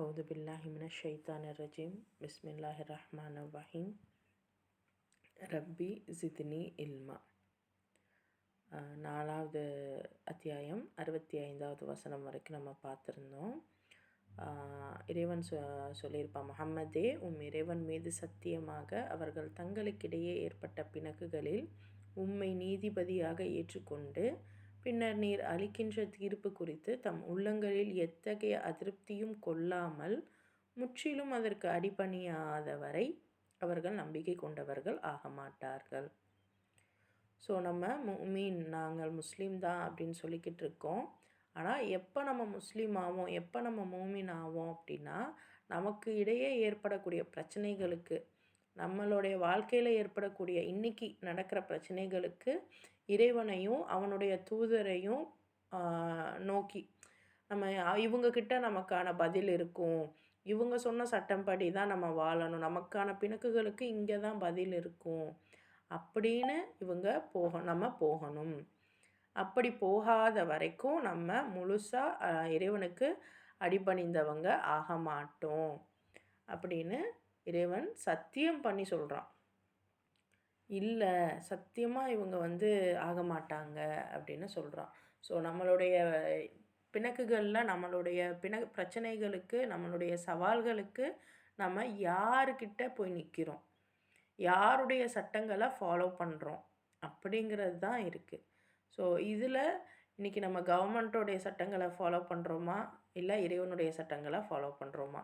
அவுது பில்லாஹி மினஷ் ஷைத்தானிர் ரஜீம். பிஸ்மில்லாஹிர் ரஹ்மானிர் ரஹீம். ரப்பி ஜித்னி இல்மா. 4வது அத்தியாயம் 65வது வசனம் வரைக்கும் நம்ம பார்த்துருந்தோம். இறைவன் சொல்லியிருப்பான், முஹம்மதே, இறைவன் மீது சத்தியமாக அவர்கள் தங்களுக்கிடையே ஏற்பட்ட பிணக்குகளில் உம்மை நீதிபதியாக ஏற்றுக்கொண்டு பின்னர் நீர் அளிக்கின்ற தீர்ப்பு குறித்து தம் உள்ளங்களில் எத்தகைய அதிருப்தியும் கொள்ளாமல் முற்றிலும் அதற்கு அடிபணியாதவரை அவர்கள் நம்பிக்கை கொண்டவர்கள் ஆக மாட்டார்கள். ஸோ நம்ம நாங்கள் முஸ்லீம் தான் அப்படின்னு சொல்லிக்கிட்டு இருக்கோம். ஆனால் எப்போ நம்ம முஸ்லீம் ஆவோம், எப்போ நம்ம மூமின் ஆவோம் அப்படின்னா, நமக்கு இடையே ஏற்படக்கூடிய பிரச்சனைகளுக்கு, நம்மளுடைய வாழ்க்கையில் ஏற்படக்கூடிய இன்றைக்கி நடக்கிற பிரச்சனைகளுக்கு இறைவனையும் அவனுடைய தூதரையும் நோக்கி நம்ம இவங்கக்கிட்ட நமக்கான பதில் இருக்கும், இவங்க சொன்ன சட்டம்படி தான் நம்ம வாழணும், நமக்கான பிணக்குகளுக்கு இங்கே தான் பதில் இருக்கும் அப்படின்னு நம்ம போகணும். அப்படி போகாத வரைக்கும் நம்ம முழுசாக இறைவனுக்கு அடிபணிந்தவங்க ஆக மாட்டோம் அப்படின்னு இறைவன் சத்தியம் பண்ணி சொல்கிறான். இல்லை, சத்தியமாக இவங்க ஆக மாட்டாங்க அப்படின்னு சொல்கிறான். ஸோ நம்மளுடைய பிணக்குகளில், நம்மளுடைய பிரச்சனைகளுக்கு, நம்மளுடைய சவால்களுக்கு நம்ம யாருக்கிட்ட போய் நிற்கிறோம், யாருடைய சட்டங்களை ஃபாலோ பண்ணுறோம் அப்படிங்கிறது தான் இருக்குது. ஸோ இதில் இன்றைக்கி நம்ம கவர்மெண்ட்டோடைய சட்டங்களை ஃபாலோ பண்ணுறோமா, இல்லை இறைவனுடைய சட்டங்களை ஃபாலோ பண்ணுறோமா?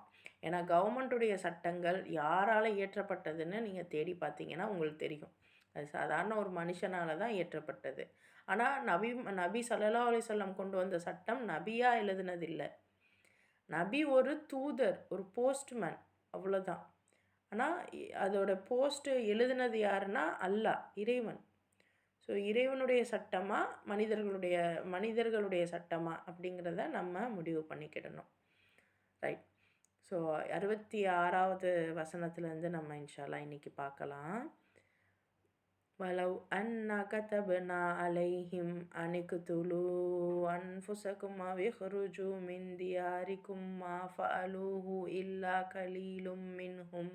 ஏன்னா கவர்மெண்ட்டுடைய சட்டங்கள் யாரால் இயற்றப்பட்டதுன்னு நீங்கள் தேடி பார்த்தீங்கன்னா உங்களுக்கு தெரியும். அது சாதாரண ஒரு மனுஷனால் தான் இயற்றப்பட்டது. ஆனால் நபி ஸல்லல்லாஹு அலைஹி வஸல்லம் கொண்டு வந்த சட்டம் நபியாக எழுதுனதில்லை. நபி ஒரு தூதர், ஒரு போஸ்ட்மேன், அவ்வளோதான். ஆனால் அதோட போஸ்ட்டு எழுதுனது யாருன்னா அல்லாஹ், இறைவன். ஸோ இறைவனுடைய சட்டமா மனிதர்களுடைய சட்டமா அப்படிங்கிறத நம்ம முடிவு பண்ணிக்கிடணும். ரைட். ஸோ 66வது வசனத்துலேருந்து நம்ம இன்ஷா அல்லாஹ் இன்றைக்கி பார்க்கலாம். வலவ் அன்னா கதப்னா அலைஹிம் அனிக்துலூ அன்ஃபுஸகும் அவ் இஹ்ருஜூ மின் தியாரிக்கும் மா ஃபஅலூஹு இல்லா கலீலும் மின்ஹும்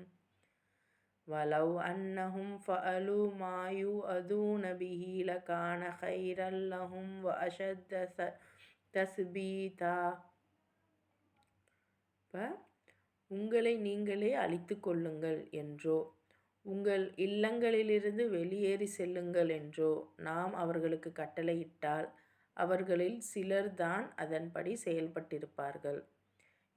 வலவ் அன்னஹும் ஃபஅலூ மா யுஅதூன பிஹி லகான கைரல் லஹும் வ அஷத்த தஸ்பீதா. இப்போ உங்களை நீங்களே அழித்து கொள்ளுங்கள் என்றோ, உங்கள் இல்லங்களிலிருந்து வெளியேறி செல்லுங்கள் என்றோ நாம் அவர்களுக்கு கட்டளையிட்டால் அவர்களில் சிலர்தான் அதன்படி செயல்பட்டிருப்பார்கள்.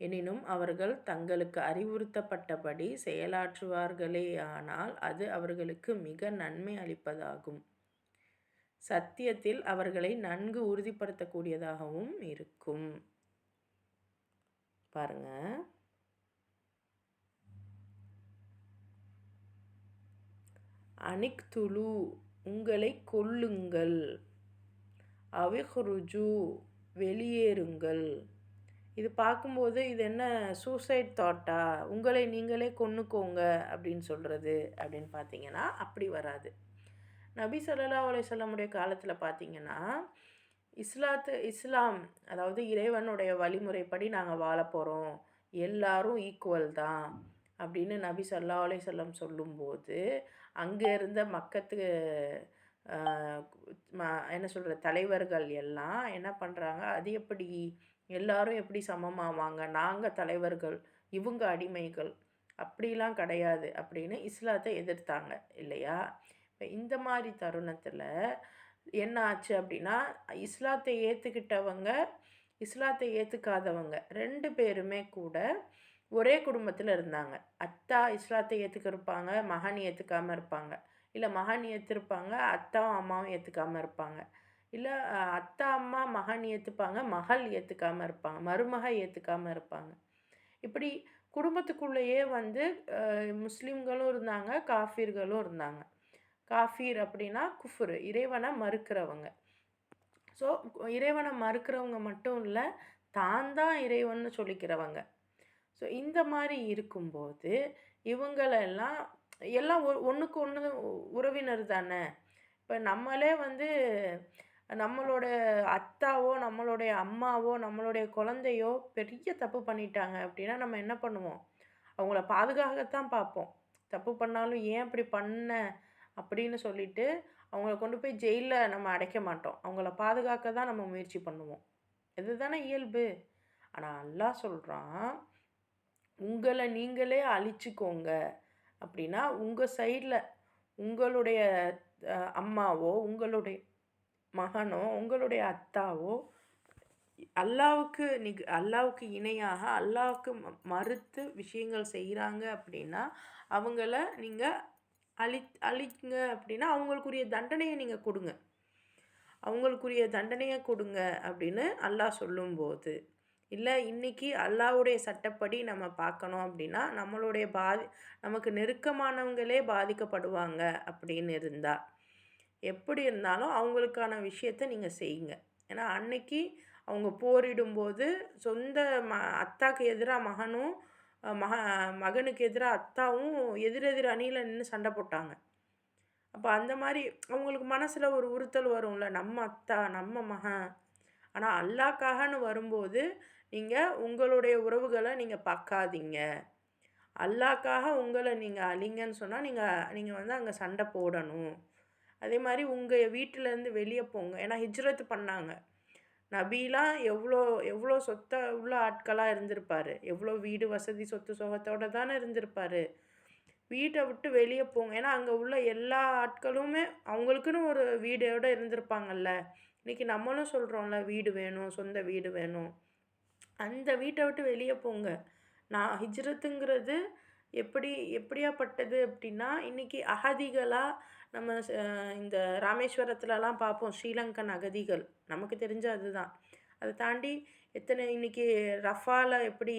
எனினும் அவர்கள் தங்களுக்கு அறிவுறுத்தப்பட்டபடி செயலாற்றுவார்களேயானால் அது அவர்களுக்கு மிக நன்மை அளிப்பதாகும். சத்தியத்தில் அவர்களை நன்கு உறுதிப்படுத்தக்கூடியதாகவும் இருக்கும். பாருங்க, அனிக்துலு உங்களை கொல்லுங்கள், அவிஹ்ருஜு வெளியேறுங்கள். இது பார்க்கும்போது இது என்ன சூசைட் தாட்டா, உங்களை நீங்களே கொன்னுக்கோங்க அப்படின்னு சொல்கிறது அப்படின்னு பார்த்தீங்கன்னா அப்படி வராது. நபி ஸல்லல்லாஹு அலைஹி வஸல்லமுடைய காலத்தில் பார்த்தீங்கன்னா இஸ்லாம் அதாவது இறைவனுடைய வழிமுறைப்படி நாங்கள் வாழ போகிறோம், எல்லாரும் ஈக்குவல் தான் அப்படின்னு நபி ஸல்லல்லாஹு அலைஹி வஸல்லம் சொல்லும்போது அங்கே இருந்த மக்கத்து என்ன சொல்கிற தலைவர்கள் எல்லாம் என்ன பண்ணுறாங்க, அது எப்படி எல்லாரும் எப்படி சமமாவாங்க, நாங்கள் தலைவர்கள், இவங்க அடிமைகள், அப்படிலாம் கிடையாது அப்படின்னு இஸ்லாத்தை எதிர்த்தாங்க இல்லையா? இப்போ இந்த மாதிரி தருணத்தில் என்ன ஆச்சு அப்படின்னா, இஸ்லாத்தை ஏற்றுக்கிட்டவங்க, இஸ்லாத்தை ஏற்றுக்காதவங்க 2 பேருமே கூட ஒரே குடும்பத்தில் இருந்தாங்க. அத்தா இஸ்லாத்தை ஏற்றுக்கிருப்பாங்க, மகன் ஏற்றுக்காமல் இருப்பாங்க. இல்லை மகன் ஏற்றிருப்பாங்க, அத்தாவும் அம்மாவும் ஏற்றுக்காமல் இருப்பாங்க. இல்லை அத்தா அம்மா மகன் ஏற்றுப்பாங்க, மகள் ஏற்றுக்காமல் இருப்பாங்க, மருமக ஏற்றுக்காமல் இருப்பாங்க. இப்படி குடும்பத்துக்குள்ளேயே முஸ்லீம்களும் இருந்தாங்க, காஃபீர்களும் இருந்தாங்க. காஃபீர் அப்படின்னா குஃப்ரு, இறைவனை மறுக்கிறவங்க. ஸோ இறைவனை மறுக்கிறவங்க மட்டும் இல்லை, தான் இறைவன்னு சொல்லிக்கிறவங்க. ஸோ இந்த மாதிரி இருக்கும்போது இவங்களெல்லாம் எல்லாம் ஒன்றுக்கு ஒன்று உறவினர் தானே. இப்போ நம்மளே நம்மளோட அத்தாவோ, நம்மளுடைய அம்மாவோ, நம்மளுடைய குழந்தையோ பெரிய தப்பு பண்ணிட்டாங்க அப்படின்னா, நம்ம என்ன பண்ணுவோம்? அவங்கள பாதுகாக்கத்தான் பார்ப்போம். தப்பு பண்ணாலும் "ஏன் அப்படி பண்ண?" அப்படின்னு சொல்லிட்டு, அவங்கள கொண்டு போய் ஜெயில்ல நம்ம அடைக்க மாட்டோம். அவங்கள பாதுகாக்க தான் நம்ம முயற்சி பண்ணுவோம். இதுதானே இயல்பு. ஆனா அல்லாஹ் சொல்றான், "உங்கள நீங்களே அழிச்சுக்கோங்க." அப்படின்னா, உங்க சைட்ல உங்களுடைய அம்மாவோ, உங்களுடைய மகனோ, உங்களுடைய அத்தாவோ அல்லாவுக்கு இணையாக அல்லாவுக்கு மறுத்து விஷயங்கள் செய்கிறாங்க அப்படின்னா, அவங்கள நீங்க அழி அழிங்க அப்படின்னா, அவங்களுக்குரிய தண்டனையை நீங்க கொடுங்க. அவங்களுக்குரிய தண்டனையை கொடுங்க அப்படின்னு அல்லாஹ் சொல்லும்போது, இல்லை இன்னைக்கு அல்லாஹ்வுடைய சட்டப்படி நம்ம பார்க்கணும் அப்படின்னா, நமக்கு நெருக்கமானவங்களே பாதிக்கப்படுவாங்க அப்படின்னு இருந்தா, எப்படி இருந்தாலும் அவங்களுக்கான விஷயத்த நீங்க செய்யுங்க. ஏன்னா அன்னைக்கு அவங்க போரிடும்போது சொந்த அத்தாக்கு எதிரா மகனும், மகனுக்கு எதிரா அத்தாவும் எதிரெதிர் அணியில நின்னு சண்டை போட்டாங்க. அப்ப அந்த மாரி அவங்களுக்கு மனசுல ஒரு உறுத்தல் வரும்ல. நம்ம அத்தா, நம்ம மகன். ஆனா அல்லாஹ்க்காகன்னு வரும்போது, நீங்க உங்களுடைய உறவுகள நீங்க பார்க்காதீங்க. அல்லாஹ்க்காக உங்கள நீங்க அழிங்கன்னு சொன்னா, நீங்க நீங்க வந்து அங்க சண்டை போடணும். அதே மாரி உங்க வீட்டிலேருந்து வெளிய போங்க. ஏன்னா ஹிஜ்ரத் பண்ணாங்க. நபிலாம் எவ்வளோ எவ்வளோ சொத்த உள்ள ஆட்களா இருந்திருப்பாரு. எவ்வளோ வீடு வசதி, சொத்து சுகத்தோட தானே இருந்திருப்பாரு. வீட்ட விட்டு வெளிய போங்க. ஏன்னா அங்க உள்ள எல்லா ஆட்களுமே அவங்களுக்குன்னு ஒரு வீடோட இருந்திருப்பாங்கல்ல. இன்னைக்கு நம்மளும் சொல்றோம்ல, வீடு வேணும், சொந்த வீடு வேணும். அந்த வீட்ட விட்டு வெளிய போங்க. ஹிஜ்ரத்துங்கிறது எப்படியாப்பட்டது அப்படின்னா, இன்னைக்கு அகதிகளா நம்ம இந்த ராமேஸ்வரத்துலலாம் பார்ப்போம் ஸ்ரீலங்கன் அகதிகள். நமக்கு தெரிஞ்ச அதுதான். அதை தாண்டி எத்தனை இன்னைக்கு ரஃபால எப்படி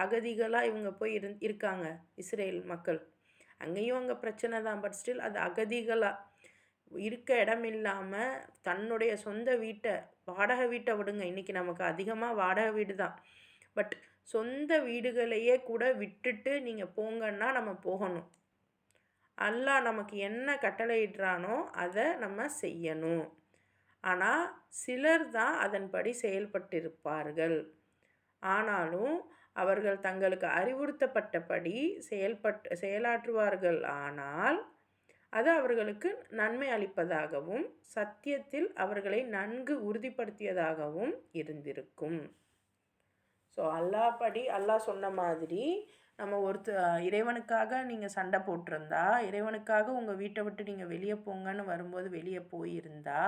அகதிகளா இவங்க போய் இருக்காங்க இஸ்ரேல் மக்கள். அங்கேயும் அங்கே பிரச்சனை தான். பட் ஸ்டில் அது அகதிகளா இருக்க இடம் இல்லாமல் தன்னுடைய சொந்த வீட்டை, வாடகை வீட்டை விடுங்க. இன்னைக்கு நமக்கு அதிகமாக வாடகை வீடு தான். பட் சொந்த வீடுகளையே கூட விட்டுட்டு நீங்கள் போங்கன்னா நம்ம போகணும். அல்லாஹ் நமக்கு என்ன கட்டளையிடுறானோ அதை நம்ம செய்யணும். ஆனால் சிலர் தான் அதன்படி செயல்பட்டிருப்பார்கள். ஆனாலும் அவர்கள் தங்களுக்கு அறிவுறுத்தப்பட்டபடி செயலாற்றுவார்கள். ஆனால் அது அவர்களுக்கு நன்மை அளிப்பதாகவும் சத்தியத்தில் அவர்களை நன்கு உறுதிப்படுத்தியதாகவும் இருந்திருக்கும். ஸோ அல்லாஹ் சொன்ன மாதிரி நம்ம இறைவனுக்காக நீங்கள் சண்டை போட்டிருந்தா, இறைவனுக்காக உங்கள் வீட்டை விட்டு நீங்கள் வெளியே போங்கன்னு வரும்போது வெளியே போயிருந்தா,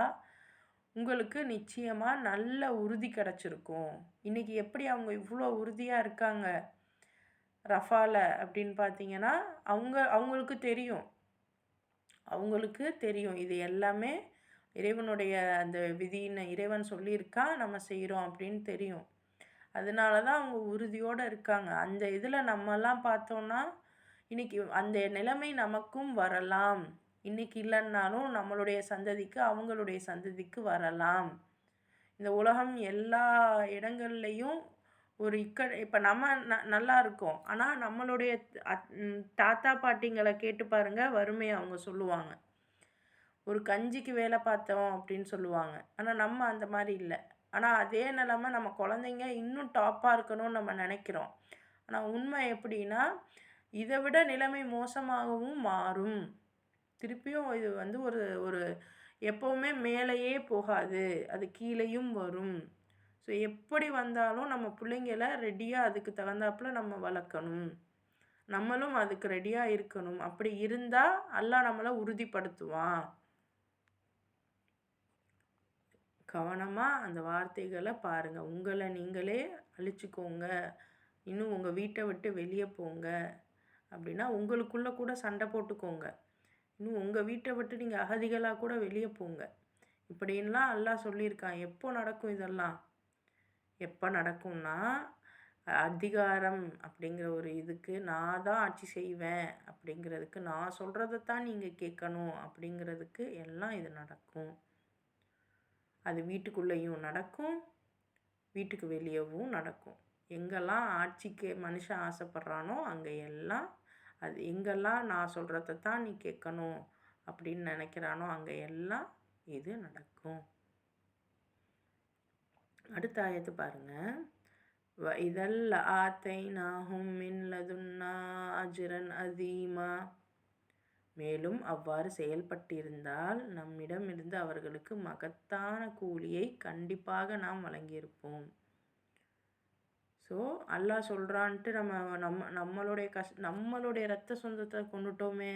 உங்களுக்கு நிச்சயமாக நல்ல உறுதி கிடச்சிருக்கும். இன்றைக்கி எப்படி அவங்க இவ்வளோ உறுதியாக இருக்காங்க ரஃபால அப்படின்னு பார்த்தீங்கன்னா, அவங்களுக்கு தெரியும் இது எல்லாமே இறைவனுடைய அந்த விதின்னு இறைவன் சொல்லியிருக்கான், நம்ம செய்கிறோம் அப்படின்னு தெரியும். அதனால தான் அவங்க உறுதியோடு இருக்காங்க. அந்த இதில் நம்மலாம் பார்த்தோன்னா, இன்றைக்கி அந்த நிலைமை நமக்கும் வரலாம். இன்றைக்கி இல்லைன்னாலும் நம்மளுடைய சந்ததிக்கு, அவங்களுடைய சந்ததிக்கு வரலாம். இந்த உலகம் எல்லா இடங்கள்லையும் ஒரு இப்போ நம்ம நல்லா இருக்கோம். ஆனால் நம்மளுடைய தாத்தா பாட்டிங்களை கேட்டு பாருங்கள், வறுமையை அவங்க சொல்லுவாங்க. ஒரு கஞ்சிக்கு வேலை பார்த்தோம் அப்படின்னு சொல்லுவாங்க. ஆனால் நம்ம அந்த மாதிரி இல்லை. ஆனால் அதே நிலமை நம்ம குழந்தைங்க இன்னும் டாப்பாக இருக்கணும்னு நம்ம நினைக்கிறோம். ஆனால் உண்மை எப்படின்னா, இதை விட நிலைமை மோசமாகவும் மாறும். திருப்பியும் இது வந்து ஒரு எப்போவுமே மேலேயே போகாது, அது கீழேயும் வரும். ஸோ எப்படி வந்தாலும் நம்ம பிள்ளைங்கள ரெடியாக அதுக்கு தகுந்தாப்புல நம்ம வளர்க்கணும். நம்மளும் அதுக்கு ரெடியாக இருக்கணும். அப்படி இருந்தால் அல்லாஹ் நம்மளை உறுதிப்படுத்துவான். கவனமாக அந்த வார்த்தைகளை பாருங்கள். உங்களை நீங்களே அழிச்சுக்கோங்க, இன்னும் உங்கள் வீட்டை விட்டு வெளியே போங்க அப்படின்னா உங்களுக்குள்ளே கூட சண்டை போட்டுக்கோங்க. இன்னும் உங்கள் வீட்டை விட்டு நீங்கள் அகதிகளாக கூட வெளியே போங்க. இப்படின்லாம் அல்லாஹ் சொல்லியிருக்கான். எப்போ நடக்கும் இதெல்லாம்? எப்போ நடக்கும்னா, அதிகாரம் அப்படிங்கிற ஒரு இதுக்கு நான் தான் ஆட்சி செய்வேன் அப்படிங்கிறதுக்கு, நான் சொல்கிறதைத்தான் நீங்கள் கேட்கணும் அப்படிங்கிறதுக்கு எல்லாம் இது நடக்கும். அது வீட்டுக்குள்ளேயும் நடக்கும், வீட்டுக்கு வெளியவும் நடக்கும். எங்கெல்லாம் ஆட்சிக்கு மனுஷன் ஆசைப்படுறானோ அங்கே எல்லாம் எங்கெல்லாம் நான் சொல்கிறத தான் நீ கேட்கணும் அப்படின்னு நினைக்கிறானோ அங்கே எல்லாம் இது நடக்கும். அடுத்த ஆயத்து பாருங்கள். இதல் ஆத்தைனாஹும் மின் லதுன்னா அஜ்ரன் அதீமா. மேலும் அவ்வாறு செயல்பட்டிருந்தால் நம்மிடமிருந்து அவர்களுக்கு மகத்தான கூலியை கண்டிப்பாக நாம் வழங்கியிருப்போம். ஸோ அல்லாஹ் சொல்கிறான்ட்டு நம்மளுடைய ரத்த சொந்தத்தை கொண்டுட்டோமே,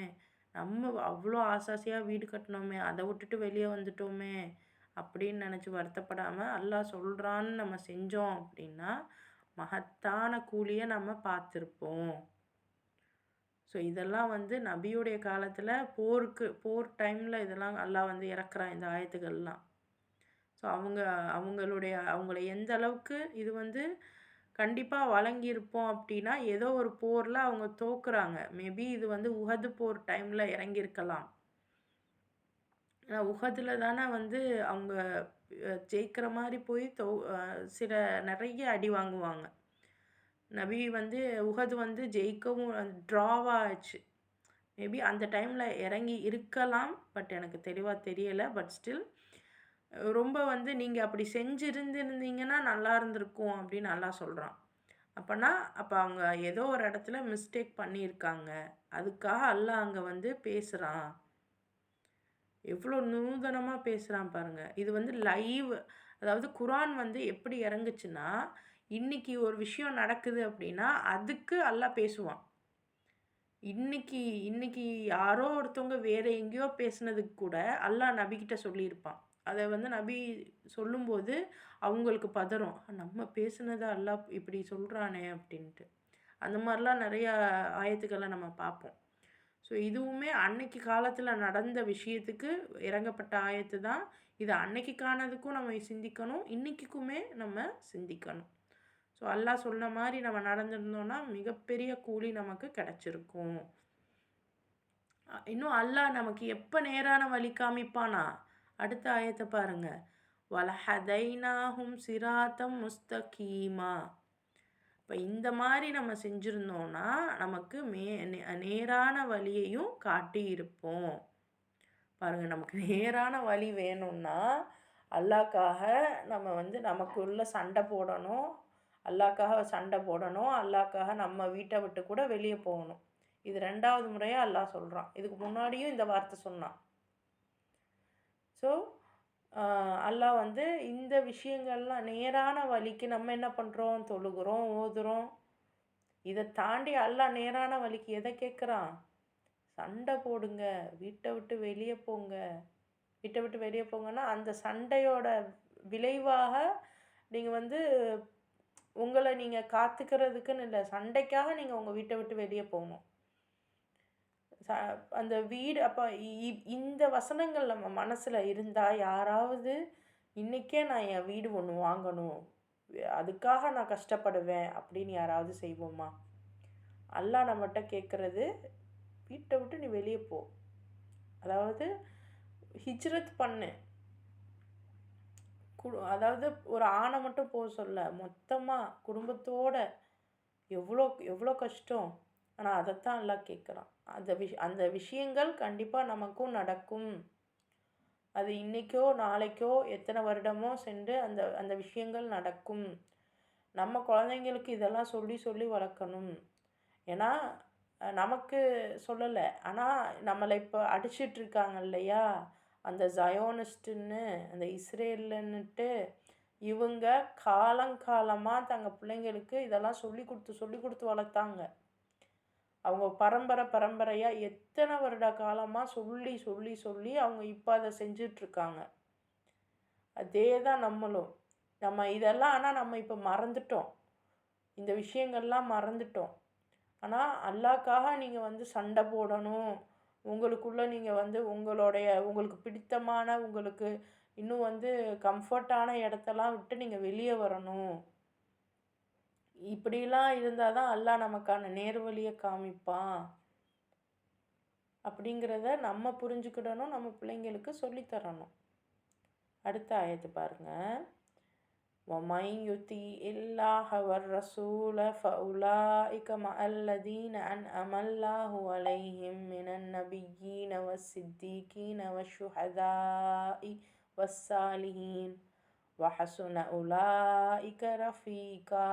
நம்ம அவ்வளோ ஆசாசியாக வீடு கட்டினோமே, அதை விட்டுட்டு வெளியே வந்துட்டோமே அப்படின்னு நினச்சி வருத்தப்படாமல் அல்லாஹ் சொல்கிறான்னு நம்ம செஞ்சோம் அப்படின்னா மகத்தான கூலியை நம்ம பார்த்துருப்போம். ஸோ இதெல்லாம் நபியுடைய காலத்தில் போர் டைமில் இதெல்லாம் அல்லாஹ் இறக்குறான் இந்த ஆயத்துக்கள்லாம். ஸோ அவங்கள எந்த அளவுக்கு இது கண்டிப்பாக வழங்கியிருப்போம் அப்படின்னா, ஏதோ ஒரு போரில் அவங்க தோக்குறாங்க. மேபி இது உஹது போர் டைமில் இறங்கியிருக்கலாம். ஏன்னா உஹதில் தானே அவங்க ஜெயிக்கிற மாதிரி போய் நிறைய அடி வாங்குவாங்க. நபி உஹது ஜெயிக்கவும் ட்ராவாக ஆச்சு. மேபி அந்த டைமில் இறங்கி இருக்கலாம், பட் எனக்கு தெளிவாக தெரியலை. பட் ஸ்டில் ரொம்ப நீங்கள் அப்படி செஞ்சுருந்துருந்தீங்கன்னா நல்லா இருந்திருக்கும் அப்படின்னு நல்லா சொல்கிறான். அப்போ அவங்க ஏதோ ஒரு இடத்துல மிஸ்டேக் பண்ணியிருக்காங்க, அதுக்காக அல்லாஹ் அங்கே பேசுகிறான். எவ்வளோ நூதனமாக பேசுகிறான் பாருங்கள். இது லைவ், அதாவது குரான் எப்படி இறங்குச்சுன்னா, இன்றைக்கி ஒரு விஷயம் நடக்குது அப்படின்னா அதுக்கு அல்லாஹ் பேசுவான். இன்னைக்கு யாரோ ஒருத்தவங்க வேறு எங்கேயோ பேசுனதுக்கு கூட அல்லாஹ் நபிக்கிட்ட சொல்லியிருப்பான். அதை நபி சொல்லும்போது அவங்களுக்கு பதறும், நம்ம பேசுனதை அல்லாஹ் இப்படி சொல்கிறானே அப்படின்ட்டு. அந்த மாதிரிலாம் நிறையா ஆயத்துக்களை நம்ம பார்ப்போம். ஸோ இதுவுமே அன்னைக்கு காலத்தில் நடந்த விஷயத்துக்கு இறங்கப்பட்ட ஆயத்து தான். இது அன்னைக்கானதுக்கும் நம்ம சிந்திக்கணும், இன்றைக்குமே நம்ம சிந்திக்கணும். ஸோ அல்லாஹ் சொன்ன மாதிரி நம்ம நடந்திருந்தோன்னா மிகப்பெரிய கூலி நமக்கு கிடச்சிருக்கும். இன்னும் அல்லாஹ் நமக்கு எப்போ நேரான வழி காமிப்பானா? அடுத்த ஆயத்தை பாருங்க. வலஹதைனாஹும் சிராத்தம் முஸ்தகீமா. இப்போ இந்த மாதிரி நம்ம செஞ்சுருந்தோன்னா நமக்கு நேரான வழியையும் காட்டியிருப்போம். பாருங்கள், நமக்கு நேரான வழி வேணும்னா அல்லாஹ்க்காக நம்ம நமக்குள்ள சண்டை போடணும், அல்லாஹ்க்காக நம்ம வீட்டை விட்டு கூட வெளியே போகணும். இது 2வது முறையாக அல்லாஹ் சொல்கிறான். இதுக்கு முன்னாடியும் இந்த வார்த்தை சொன்னான். ஸோ அல்லாஹ் இந்த விஷயங்கள்லாம் நேரான வழிக்கு நம்ம என்ன பண்ணுறோம்? தொழுகிறோம், ஓதுறோம். இதை தாண்டி அல்லாஹ் நேரான வழிக்கு எதை கேட்குறான்? சண்டை போடுங்க, வீட்டை விட்டு வெளியே போங்க. வீட்டை விட்டு வெளியே போங்கன்னா அந்த சண்டையோட விளைவாக நீங்கள் உங்களை நீங்கள் காத்துக்கிறதுக்குன்னு இல்லை, சண்டைக்காக நீங்கள் உங்கள் வீட்டை விட்டு வெளியே போகணும். அந்த வீடு அப்போ இந்த வசனங்கள் நம்ம மனசில் இருந்தால் யாராவது இன்றைக்கே நான் என் வீடு ஒன்று வாங்கணும், அதுக்காக நான் கஷ்டப்படுவேன் அப்படின்னு யாராவது செய்வோமா? அல்லாஹ் நம்மகிட்ட கேட்குறது, வீட்டை விட்டு நீ வெளியே போ, அதாவது ஹிஜ்ரத் பண்ணு. அதாவது ஒரு ஆணை மட்டும் போக சொல்ல, மொத்தமாக குடும்பத்தோட. எவ்வளோ கஷ்டம், ஆனால் அதைத்தான் எல்லாம் கேட்குறான். அந்த விஷயங்கள் கண்டிப்பாக நமக்கும் நடக்கும். அது இன்றைக்கோ நாளைக்கோ எத்தனை வருடமோ சென்று அந்த விஷயங்கள் நடக்கும். நம்ம குழந்தைங்களுக்கு இதெல்லாம் சொல்லி வளர்க்கணும். ஏன்னா நமக்கு சொல்லலை, ஆனால் நம்மளை இப்போ அடிச்சிட்ருக்காங்க இல்லையா, அந்த ஜயோனிஸ்ட்டுன்னு, அந்த இஸ்ரேலுன்னுட்டு, இவங்க காலங்காலமாக தங்கள் பிள்ளைங்களுக்கு இதெல்லாம் சொல்லி கொடுத்து வளர்த்தாங்க. அவங்க பரம்பரையாக எத்தனை வருட காலமாக சொல்லி அவங்க இப்போ அதை செஞ்சிட்ருக்காங்க. அதே தான் நம்மளும். நம்ம இதெல்லாம் ஆனால் நம்ம இப்போ மறந்துட்டோம், இந்த விஷயங்கள்லாம் மறந்துட்டோம். ஆனால் அல்லாஹ்க்காக நீங்கள் சண்டை போடணும், உங்களுக்குள்ளே நீங்கள் உங்களுக்கு பிடித்தமான, உங்களுக்கு இன்னும் கம்ஃபர்ட்டான இடத்தெல்லாம் விட்டு நீங்கள் வெளியே வரணும். இப்படிலாம் இருந்தால் தான் அல்லாஹ் நமக்கான நேர்வழியை காமிப்பான் அப்படிங்கிறத நம்ம புரிஞ்சுக்கிடணும், நம்ம பிள்ளைங்களுக்கு சொல்லித்தரணும். அடுத்த ஆயத்து பாருங்கள். وَمَنْ يُطِيعِ اللَّهَ وَالرَّسُولَ فَأُولَئِكَ مَعَ الَّذِينَ أَنْعَمَ اللَّهُ عَلَيْهِمْ مِنَ النَّبِيِّينَ وَالصِّدِّيقِينَ وَالشُّهَدَاءِ وَالصَّالِحِينَ வஹசுன உலாஇக ரஃபீகா.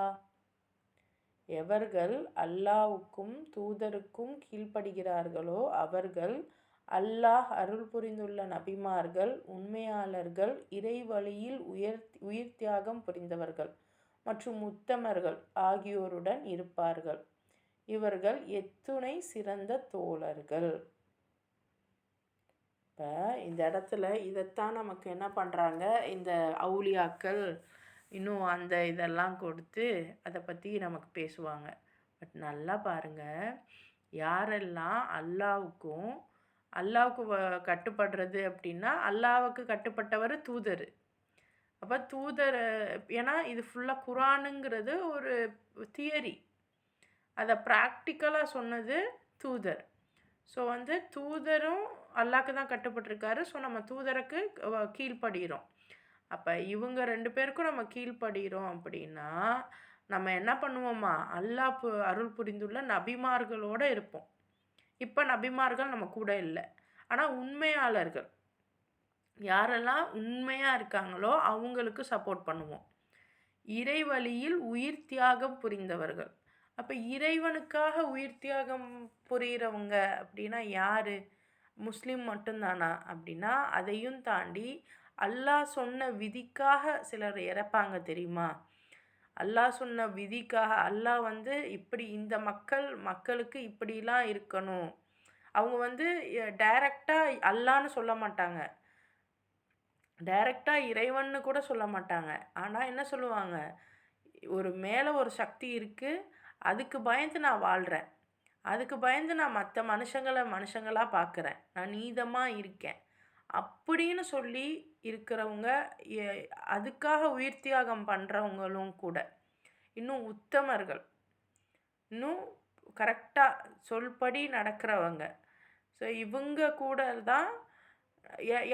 எவர்கள் அல்லாஹ்வுக்கும் தூதருக்கும் கீழ்ப்படுகிறார்களோ அவர்கள் அல்லாஹ் அருள் புரிந்துள்ள நபிமார்கள், உண்மையாளர்கள், இறைவழியில் உயிர் தியாகம் புரிந்தவர்கள் மற்றும் உத்தமர்கள் ஆகியோருடன் இருப்பார்கள். இவர்கள் எத்துணை சிறந்த தோழர்கள். இப்போ இந்த இடத்துல இதைத்தான் நமக்கு என்ன பண்ணுறாங்க, இந்த அவுலியாக்கள் இன்னும் அந்த இதெல்லாம் கொடுத்து அதை பற்றி நமக்கு பேசுவாங்க. பட் நல்லா பாருங்கள், யாரெல்லாம் அல்லாவுக்கு கட்டுப்படுறது அப்படின்னா, அல்லாவுக்கு கட்டுப்பட்டவர் தூதர். அப்போ தூதர், ஏன்னா இது ஃபுல்லாக குரானுங்கிறது ஒரு தியரி, அதை ப்ராக்டிக்கலாக சொன்னது தூதர். ஸோ தூதரும் அல்லாஹ்க்கு தான் கட்டுப்பட்டிருக்காரு. ஸோ நம்ம தூதருக்கு கீழ்ப்படுகிறோம். அப்போ இவங்க 2 பேருக்கும் நம்ம கீழ்ப்படுகிறோம் அப்படின்னா நம்ம என்ன பண்ணுவோமா, அல்லாஹ் அருள் புரிந்துள்ள நபிமார்களோடு இருப்போம். இப்போ நபிமார்கள் நம்ம கூட இல்லை, ஆனால் உண்மையாளர்கள் யாரெல்லாம் உண்மையாக இருக்காங்களோ அவங்களுக்கு சப்போர்ட் பண்ணுவோம். இறைவழியில் உயிர் தியாகம் புரிந்தவர்கள். அப்போ இறைவனுக்காக உயிர் தியாகம் புரிகிறவங்க அப்படின்னா யார்? முஸ்லீம் மட்டும்தானா அப்படின்னா அதையும் தாண்டி அல்லாஹ் சொன்ன விதிக்காக சிலர் இறப்பாங்க தெரியுமா? அல்லாஹ் சொன்ன விதிக்காக, அல்லாஹ் இப்படி இந்த மக்களுக்கு இப்படிலாம் இருக்கணும். அவங்க டைரெக்டாக அல்லான்னு சொல்ல மாட்டாங்க, டைரெக்டாக இறைவன்னு கூட சொல்ல மாட்டாங்க. ஆனால் என்ன சொல்லுவாங்க, ஒரு மேலே ஒரு சக்தி இருக்குது, அதுக்கு பயந்து நான் வாழ்கிறேன், அதுக்கு பயந்து நான் மற்ற மனுஷங்களாக பார்க்குறேன், நான் நீதமாக இருக்கேன் அப்படின்னு சொல்லி இருக்கிறவங்க, அதுக்காக உயிர் தியாகம் பண்ணுறவங்களும் கூட இன்னும் உத்தமர்கள், இன்னும் கரெக்டாக சொல்படி நடக்கிறவங்க. ஸோ இவங்க கூட தான்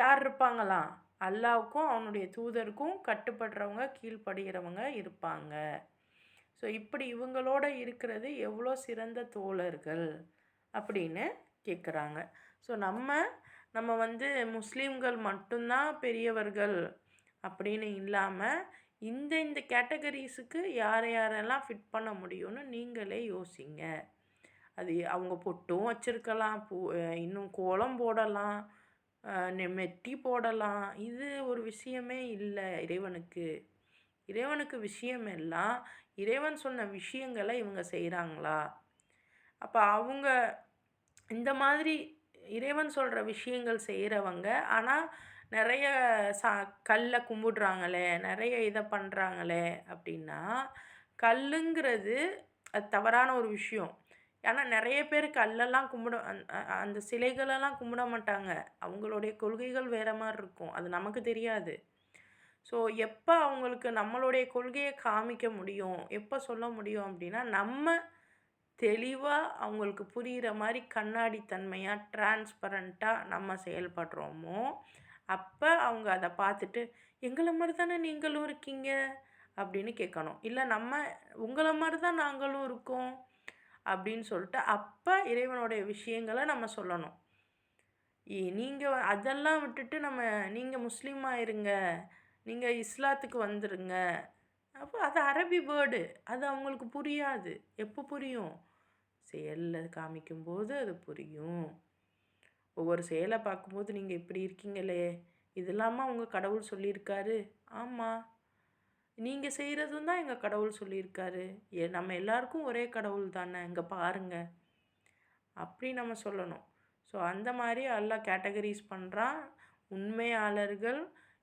யார் இருப்பாங்களாம், அல்லாவுக்கும் அவனுடைய தூதருக்கும் கட்டுப்படுறவங்க, கீழ்ப்படுகிறவங்க இருப்பாங்க. ஸோ இப்படி இவங்களோட இருக்கிறது எவ்வளோ சிறந்த தோழர்கள் அப்படின்னு கேட்குறாங்க. ஸோ நம்ம முஸ்லீம்கள் மட்டும்தான் பெரியவர்கள் அப்படின்னு இல்லாமல் இந்த கேட்டகரிஸுக்கு யாரெல்லாம் ஃபிட் பண்ண முடியும்னு நீங்களே யோசிங்க. அது அவங்க பொட்டும் வச்சுருக்கலாம், இன்னும் கோலம் போடலாம், மெட்டி போடலாம். இது ஒரு விஷயமே இல்லை இறைவனுக்கு விஷயம் எல்லாம் இறைவன் சொன்ன விஷயங்களை இவங்க செய்கிறாங்களா? அப்போ அவங்க இந்த மாதிரி இறைவன் சொல்கிற விஷயங்கள் செய்கிறவங்க, ஆனால் நிறைய கல்லை கும்பிடுறாங்களே, நிறைய இதை பண்ணுறாங்களே அப்படின்னா, கல்லுங்கிறது அது தவறான ஒரு விஷயம். ஏன்னா நிறைய பேர் கல்லெல்லாம் அந்த சிலைகளெல்லாம் கும்பிட மாட்டாங்க, அவங்களுடைய கொள்கைகள் வேறு மாதிரி இருக்கும், அது நமக்கு தெரியாது. ஸோ எப்போ அவங்களுக்கு நம்மளுடைய கொள்கையை காமிக்க முடியும், எப்போ சொல்ல முடியும் அப்படின்னா, நம்ம தெளிவாக அவங்களுக்கு புரிகிற மாதிரி கண்ணாடி தன்மையாக டிரான்ஸ்பரண்ட்டாக நம்ம செயல்படுறோமோ, அப்போ அவங்க அதை பார்த்துட்டு எங்களை மாதிரி தானே நீங்களும் இருக்கீங்க அப்படின்னு கேட்கணும். இல்லை உங்களை மாதிரி தான் நாங்களும் இருக்கோம் அப்படின்னு சொல்லிட்டு அப்போ இறைவனுடைய விஷயங்களை நம்ம சொல்லணும். நீங்கள் அதெல்லாம் விட்டுட்டு நீங்கள் முஸ்லீமாக இருங்க, நீங்கள் இஸ்லாத்துக்கு வந்துடுங்க, அப்போ அது அரபி வேர்டு, அது அவங்களுக்கு புரியாது. எப்போ புரியும்? செயலில் காமிக்கும்போது அது புரியும். ஒவ்வொரு செயலை பார்க்கும்போது நீங்கள் இப்படி இருக்கீங்களே, இதெல்லாமா உங்கள் கடவுள் சொல்லியிருக்காரு? ஆமாம், நீங்கள் செய்கிறதும் தான் எங்கள் கடவுள் சொல்லியிருக்காரு, நம்ம எல்லாருக்கும் ஒரே கடவுள் தானே, இங்கே பாருங்கள் அப்படி நம்ம சொல்லணும். ஸோ அந்த மாதிரி எல்லாம் கேட்டகரிஸ் பண்ணுறான். உண்மையாளர்கள்,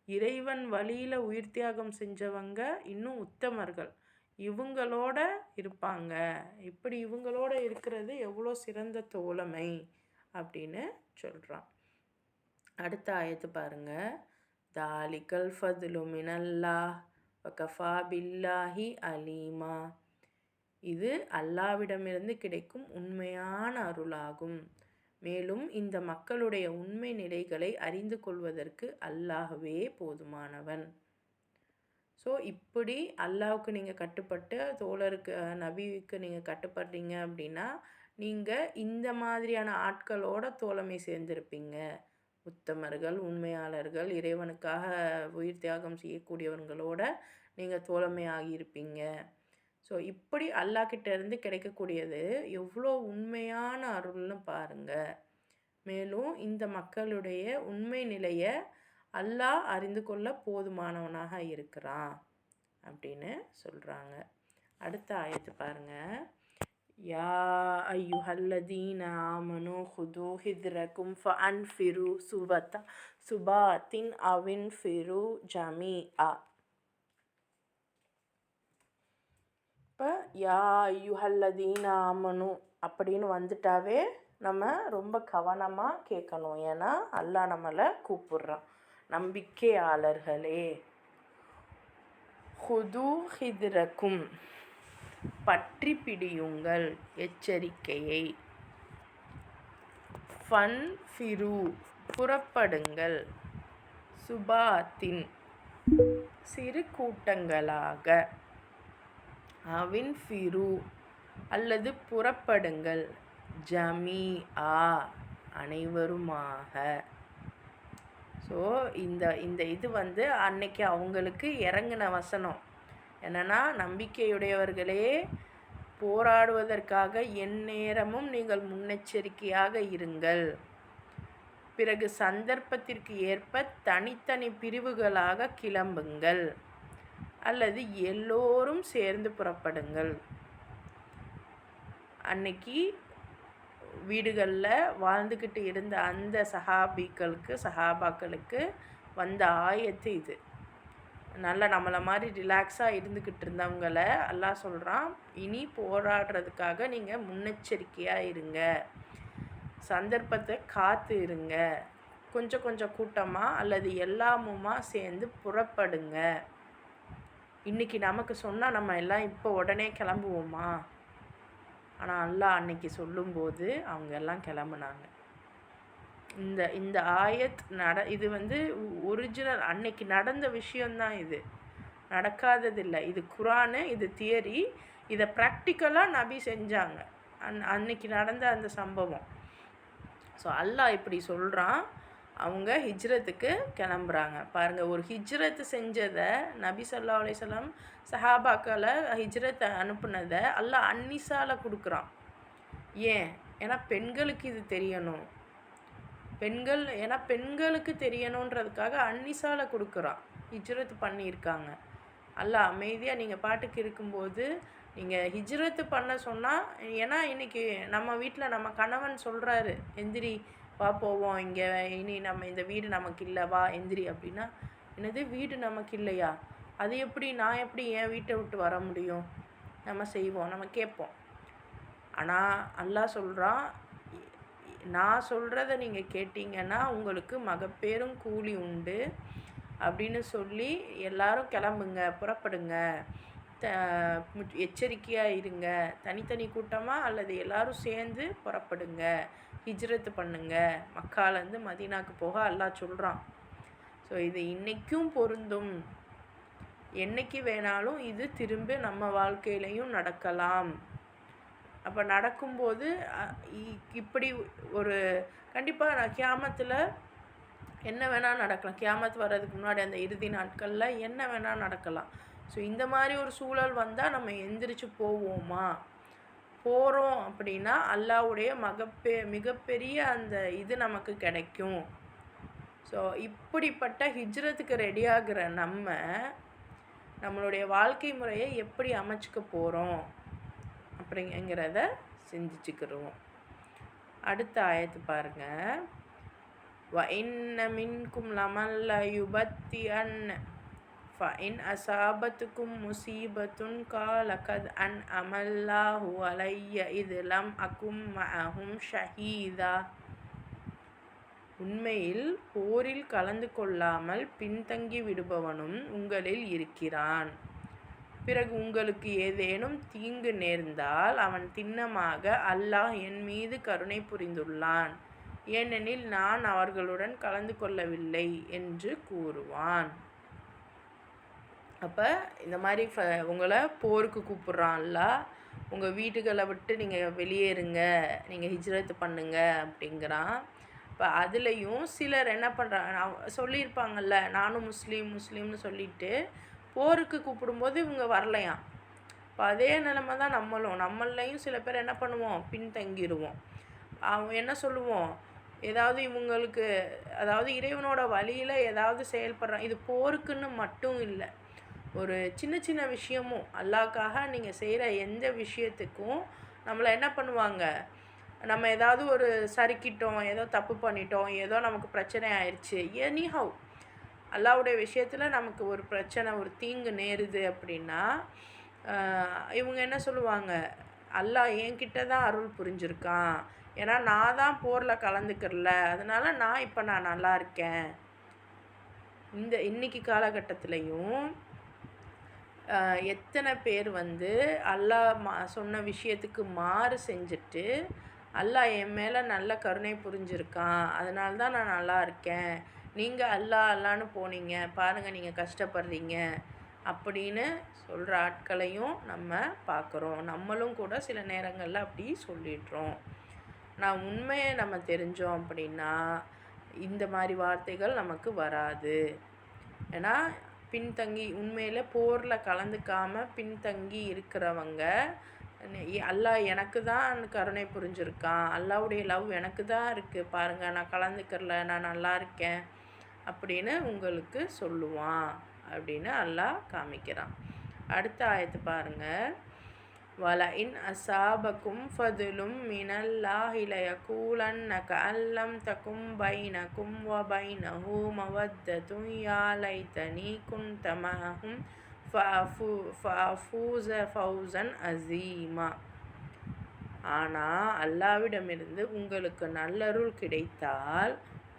இறைவன் வழியில் உயிர் தியாகம் செஞ்சவங்க, இன்னும் உத்தமர்கள், இவங்களோட இருப்பாங்க. இப்படி இவங்களோட இருக்கிறது எவ்வளோ சிறந்த தோழமை அப்படின்னு சொல்கிறான். அடுத்த ஆயத்து பாருங்கள். தாலிகல் ஃபதுலு மினல்லாஹ் வகஃபா பில்லாஹி அலீமா. இது அல்லாவிடமிருந்து கிடைக்கும் உண்மையான அருளாகும். மேலும் இந்த மக்களுடைய உண்மை நிலைகளை அறிந்து கொள்வதற்கு அல்லாஹ்வே போதுமானவன். ஸோ இப்படி அல்லாஹ்வுக்கு நீங்கள் கட்டுப்பட்டு தோழருக்கு நபிக்கு நீங்கள் கட்டுப்படுறீங்க அப்படின்னா நீங்கள் இந்த மாதிரியான ஆட்களோட தோழமை சேர்ந்திருப்பீங்க. உத்தமர்கள், உண்மையாளர்கள், இறைவனுக்காக உயிர் தியாகம் செய்யக்கூடியவங்களோட நீங்கள் தோழமையாகி இருப்பீங்க. ஸோ இப்படி அல்லாஹ்கிட்ட இருந்து கிடைக்கக்கூடியது எவ்வளோ உண்மையான அருள்னு பாருங்க. மேலும் இந்த மக்களுடைய உண்மை நிலையை அல்லாஹ் அறிந்து கொள்ள போதுமானவனாக இருக்கிறான் அப்படின்னு சொல்கிறாங்க. அடுத்த ஆயத்து பாருங்க. யா ஐயுஹல்லதீன ஆமனு ஹுது ஹித்ரக்கும் ஃபஅன்ஃபிரு சுபாத்தின் அவின்ஃபிரு ஜமீஆ. இப்போ யா ஐயுஹல்லதீன ஆமனு அப்படின்னு வந்துட்டாவே நம்ம ரொம்ப கவனமாக கேட்கணும். ஏன்னா அல்லாஹ் நம்மளை கூப்பிடுறான். நம்பிக்கையாளர்களே, ஹுது ஹித்ரக்கும் பற்றி பிடியுங்கள் எச்சரிக்கையை, ஃபன்ஃபிரு புறப்படுங்கள், சுபாத்தின் சிறு கூட்டங்களாக, அவின்ஃபிரு அல்லது புறப்படுங்கள், ஜமீஆ அனைவருமாக. ஸோ இந்த இது அன்னைக்கு அவங்களுக்கு இறங்கின வசனம் என்னன்னா, நம்பிக்கையுடையவர்களே, போராடுவதற்காக எந்நேரமும் நீங்கள் முன்னெச்சரிக்கையாக இருங்கள். பிறகு சந்தர்ப்பத்திற்கு ஏற்ப தனித்தனி பிரிவுகளாக கிளம்புங்கள் அல்லது எல்லோரும் சேர்ந்து புறப்படுங்கள். அன்னைக்கு வீடுகளில் வாழ்ந்துக்கிட்டு இருந்த அந்த சஹாபாக்களுக்கு வந்த ஆயத்து இது. நல்லா நம்மளை மாதிரி ரிலாக்ஸாக இருந்துக்கிட்டு இருந்தவங்கள அல்லாஹ் சொல்கிறான், இனி போராடுறதுக்காக நீங்கள் முன்னெச்சரிக்கையாக இருங்க, சந்தர்ப்பத்தை காத்து இருங்க, கொஞ்சம் கொஞ்சம் கூட்டமாக அல்லது எல்லாமுமா சேர்ந்து புறப்படுங்க. இன்றைக்கி நமக்கு சொன்னால் நம்ம எல்லாம் இப்போ உடனே கிளம்புவோமா? ஆனால் அல்லாஹ் அன்னைக்கு சொல்லும்போது அவங்க எல்லாம் கிளம்புனாங்க. இந்த ஆயத் இது ஒரிஜினல் அன்னைக்கு நடந்த விஷயந்தான். இது நடக்காததில்லை. இது குரானு, இது தியரி. இதை ப்ராக்டிக்கலாக நபி செஞ்சாங்க. அன்னைக்கு நடந்த அந்த சம்பவம். ஸோ அல்லாஹ் இப்படி சொல்கிறான், அவங்க ஹிஜ்ரத்துக்கு கிளம்புறாங்க. பாருங்கள், ஒரு ஹிஜ்ரத்து செஞ்சதை நபி ஸல்லல்லாஹு அலைஹி வஸல்லம் சஹாபாக்களை ஹிஜ்ரத்தை அனுப்புனதை அல்லாஹ் அன்னிசால கொடுக்குறான். ஏன்? ஏன்னா பெண்களுக்கு இது தெரியணும். ஏன்னா பெண்களுக்கு தெரியணுன்றதுக்காக அன்னிசால கொடுக்குறான். ஹிஜ்ரத்து பண்ணியிருக்காங்க. அல்லாஹ் அமைதியாக நீங்கள் பாட்டுக்கு இருக்கும்போது நீங்கள் ஹிஜ்ரத்து பண்ண சொன்னால், ஏன்னா இன்றைக்கி நம்ம வீட்டில் நம்ம கணவன் சொல்கிறாரு, எந்திரி வா போவோம், இங்கே இனி நம்ம இந்த வீடு நமக்கு இல்லை, வா எந்திரி அப்படின்னா, என்னது வீடு நமக்கு இல்லையா? அது எப்படி, நான் எப்படி என் வீட்டை விட்டு வர முடியும்? நம்ம செய்வோம், நம்ம கேட்போம். ஆனால் அல்லாஹ் சொல்கிறான், நான் சொல்கிறத நீங்கள் கேட்டீங்கன்னா உங்களுக்கு மகப்பேரும் கூலி உண்டு அப்படின்னு சொல்லி எல்லாரும் கிளம்புங்க, புறப்படுங்க, எச்சரிக்கையாக இருங்க, தனித்தனி கூட்டமாக அல்லது எல்லாரும் சேர்ந்து புறப்படுங்க, ஹிஜ்ரத்து பண்ணுங்க, மக்காலேருந்து மதீனாக்கு போக அல்லாஹ் சொல்கிறான். ஸோ இது இன்றைக்கும் பொருந்தும். என்றைக்கு வேணாலும் இது திரும்ப நம்ம வாழ்க்கையிலையும் நடக்கலாம். அப்போ நடக்கும்போது இப்படி ஒரு கண்டிப்பாக கியாமத்தில் என்ன வேணால் நடக்கலாம். கியாமத் வர்றதுக்கு முன்னாடி அந்த இறுதி நாட்களில் என்ன வேணால் நடக்கலாம். ஸோ இந்த மாதிரி ஒரு சூழல் வந்தால் நம்ம எந்திரிச்சு போவோமா? போகிறோம் அப்படின்னா அல்லாஹ்வுடைய மிகப்பெரிய அந்த இது நமக்கு கிடைக்கும். ஸோ இப்படிப்பட்ட ஹிஜ்ரத்துக்கு ரெடியாகிற நம்மளுடைய வாழ்க்கை முறையை எப்படி அமைச்சிக்க போகிறோம் அப்படிங்கிறத சிந்திச்சுக்கிடுவோம். அடுத்த ஆயத்து பாருங்கள். وَإِنَّ مِنْكُمْ لَمَنْ لَيُبَطِّئَنَّ فَإِنْ أَصَابَتْكُمْ مُصِيبَةٌ قَالَ قَدْ أَنْعَمَ اللَّهُ عَلَيَّ إِذْ لَمْ أَكُنْ مَعَهُمْ شَهِيدًا. உண்மையில் போரில் கலந்து கொள்ளாமல் பின்தங்கி விடுபவனும் உங்களில் இருக்கிறான். பிறகு உங்களுக்கு ஏதேனும் தீங்கு நேர்ந்தால் அவன் திண்ணமாக, அல்லாஹ் என் மீது கருணை புரிந்துள்ளான், ஏனெனில் நான் அவர்களுடன் கலந்து கொள்ளவில்லை என்று கூறுவான். அப்போ இந்த மாதிரி உங்களை போருக்கு கூப்பிட்றான் அல்லாஹ். உங்கள் வீட்டுகளை விட்டு நீங்கள் வெளியேறுங்க, நீங்கள் ஹிஜ்ரத் பண்ணுங்க அப்படிங்கிறான். இப்போ அதுலேயும் சிலர் என்ன பண்ணுறாங்க, சொல்லியிருப்பாங்கல்ல, நானும் முஸ்லீம்னு சொல்லிட்டு போருக்கு கூப்பிடும்போது இவங்க வரலையாம். இப்போ அதே நிலமை தான் நம்மளையும் சில பேர் என்ன பண்ணுவோம், பின்தங்கிடுவோம். அவங்க என்ன சொல்லுவோம், ஏதாவது இவங்களுக்கு, அதாவது இறைவனோட வழியில் ஏதாவது செயல்படுறாங்க. இது போருக்குன்னு மட்டும் இல்லை, ஒரு சின்ன சின்ன விஷயமும் அல்லாஹ்க்காக நீங்கள் செய்கிற எந்த விஷயத்துக்கும் நம்மளை என்ன பண்ணுவாங்க, நம்ம ஏதாவது ஒரு சறுக்கிட்டோம், ஏதோ தப்பு பண்ணிட்டோம், ஏதோ நமக்கு பிரச்சனை ஆயிடுச்சு, எனிஹவ் அல்லாஹ்வுடைய விஷயத்தில் நமக்கு ஒரு பிரச்சனை, ஒரு தீங்கு நேருது அப்படின்னா இவங்க என்ன சொல்லுவாங்க, அல்லாஹ் என்கிட்ட தான் அருள் புரிஞ்சிருக்கான், ஏன்னா நான் தான் போரில் கலந்துக்கிறல, அதனால நான் நல்லா இருக்கேன். இன்னைக்கு காலகட்டத்திலையும் எத்தனை பேர் வந்து அல்லாஹ் சொன்ன விஷயத்துக்கு மாறு செஞ்சுட்டு, அல்லாஹ் என் மேலே நல்ல கருணை புரிஞ்சிருக்கான், அதனால தான் நான் நல்லா இருக்கேன், நீங்கள் அல்லான்னு போனீங்க பாருங்கள், நீங்கள் கஷ்டப்படுறீங்க அப்படின்னு சொல்கிற ஆட்களையும் நம்ம பார்க்குறோம். நம்மளும் கூட சில நேரங்களில் அப்படி சொல்லிடுறோம். நான் உண்மையை நம்ம தெரிஞ்சோம் அப்படின்னா இந்த மாதிரி வார்த்தைகள் நமக்கு வராது. ஏன்னா பின்தங்கி உண்மையில் போரில் கலந்துக்காமல் பின்தங்கி இருக்கிறவங்க, அல்லாஹ் எனக்கு தான் கருணை புரிஞ்சிருக்கான், அல்லாஹ்வுடைய லவ் எனக்கு தான் இருக்குது பாருங்கள், நான் கலந்துக்கிறல, நான் நல்லா இருக்கேன் அப்படின்னு உங்களுக்கு சொல்லுவான் அப்படின்னு அல்லாஹ் காமிக்கிறான். அடுத்த ஆயத்து பாருங்கள். வலஇன் அசாபக்கும் ஃபதுலும் மினல்லாஹி லயகூலன்ன கஅல்லம் தகும் பைனகும் வபைனஹு மவத்தத்துன் யா லைத்தனி குன்த மஅஹும் ஃபஅஃபூஸ ஃபௌஸன் அஸீமா. ஆனால் அல்லாஹ்விடமிருந்து உங்களுக்கு நல்லருள் கிடைத்தால்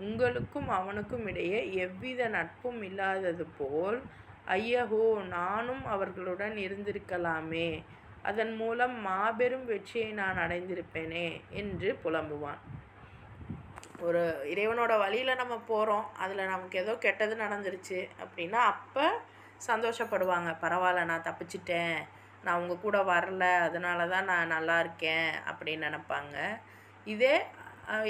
உங்களுக்கும் அவனுக்கும் இடையே எவ்வித நட்பும் இல்லாதது போல், ஐயஹோ நானும் அவர்களுடன் இருந்திருக்கலாமே, அதன் மூலம் மாபெரும் வெற்றியை நான் அடைந்திருப்பேனே என்று புலம்புவான். ஒரு இறைவனோட வழியில் நம்ம போகிறோம், அதில் நமக்கு ஏதோ கெட்டது நடந்துருச்சு அப்படின்னா அப்போ சந்தோஷப்படுவாங்க, பரவாயில்ல நான் தப்பிச்சிட்டேன், நான் உங்கள் கூட வரல, அதனால தான் நான் நல்லா இருக்கேன் அப்படின்னு நினப்பாங்க. இதே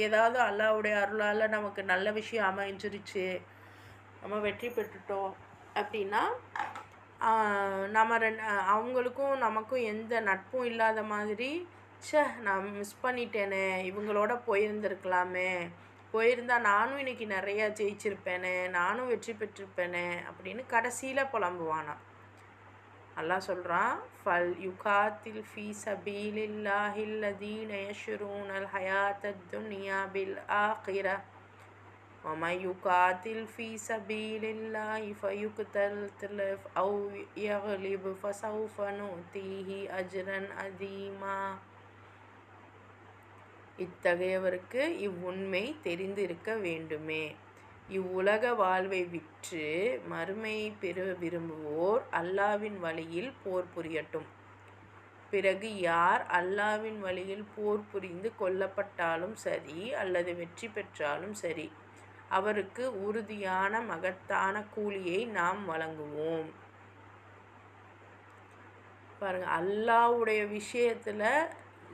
ஏதாவது அல்லாஹ்வுடைய அருளால் நமக்கு நல்ல விஷயம் அமைஞ்சிருச்சு, நம்ம வெற்றி பெற்றுட்டோம் அப்படின்னா நம்ம அவங்களுக்கும் நமக்கும் எந்த நட்பும் இல்லாத மாதிரி, நான் மிஸ் பண்ணிட்டேனே, இவங்களோட போயிருந்துருக்கலாமே, போயிருந்தா நானும் இன்றைக்கி நிறையா ஜெயிச்சிருப்பேனே, நானும் வெற்றி பெற்றிருப்பேனே அப்படின்னு கடைசியில் புலம்புவானா. அல்லாஹ் சொல்கிறான், ஃபல் யுகாத்தில் ஃபீ சபீலில்லாஹில் லதீன யஷ்ரூனல் ஹயாத்தத் துன்யா பில் ஆகிரா வமை யுகாத்தில் ஃபீ சபீலில்லாஹி ஃபயுக்தல் அவு யக்லிப் ஃபஸௌஃப நுதீஹி அஜ்ரன் அதீமா. இத்தகையவருக்கு இவ்வுண்மை தெரிந்திருக்க வேண்டுமே. இவ்வுலக வாழ்வை விற்று மறுமையை பெற விரும்புவோர் அல்லாஹ்வின் வழியில் போர் புரியட்டும். பிறகு யார் அல்லாஹ்வின் வழியில் போர் புரிந்து கொல்லப்பட்டாலும் சரி அல்லது வெற்றி பெற்றாலும் சரி, அவருக்கு உறுதியான மகத்தான கூலியை நாம் வழங்குவோம். பாருங்கள், அல்லாஹ்வுடைய விஷயத்தில்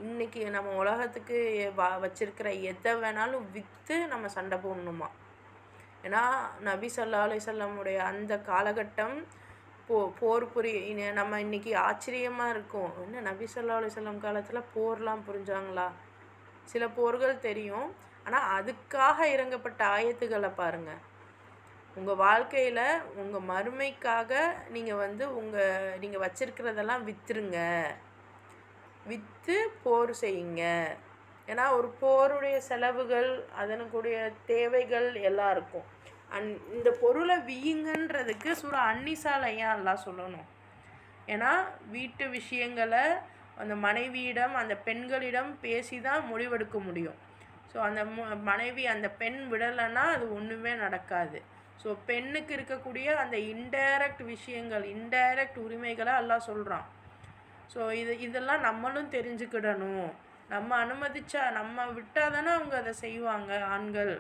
இன்றைக்கி நம்ம உலகத்துக்கு வச்சிருக்கிற எதை வேணாலும் விற்று நம்ம சண்டை போடணுமா. ஏன்னா நபி ஸல்லல்லாஹு அலைஹி வஸல்லமுடைய அந்த காலகட்டம் போர் நம்ம இன்றைக்கி ஆச்சரியமாக இருக்கும், என்ன நபி ஸல்லல்லாஹு அலைஹி வஸல்லம் காலத்தில் போர்லாம் புரிஞ்சாங்களா? சில போர்கள் தெரியும், ஆனால் அதுக்காக இறங்கப்பட்ட ஆயத்துக்களை பாருங்கள். உங்கள் வாழ்க்கையில் உங்கள் மறுமைக்காக நீங்கள் வச்சிருக்கிறதெல்லாம் விற்றுருங்க, விற்று போர் செய்யுங்க. ஏன்னா ஒரு போருடைய செலவுகள், அதனுடைய தேவைகள் எல்லாம் இருக்கும். இந்த பொருளை வியுங்கன்றதுக்கு சூரா அன்னிசால ஏன் அல்லாஹ் சொல்லணும்? ஏன்னா வீட்டு விஷயங்களை அந்த மனைவியிடம், அந்த பெண்களிடம் பேசி தான் முடிவெடுக்க முடியும். ஸோ அந்த மனைவி, அந்த பெண் விடலைன்னா அது ஒன்றுமே நடக்காது. ஸோ பெண்ணுக்கு இருக்கக்கூடிய அந்த இன்டைரக்ட் விஷயங்கள், இன்டைரக்ட் உரிமைகளை அல்லாஹ் சொல்கிறான். ஸோ இதெல்லாம் நம்மளும் தெரிஞ்சுக்கிடணும். நம்ம அனுமதிச்சா, நம்ம விட்டால் தானே அவங்க அதை செய்வாங்க, ஆண்கள்.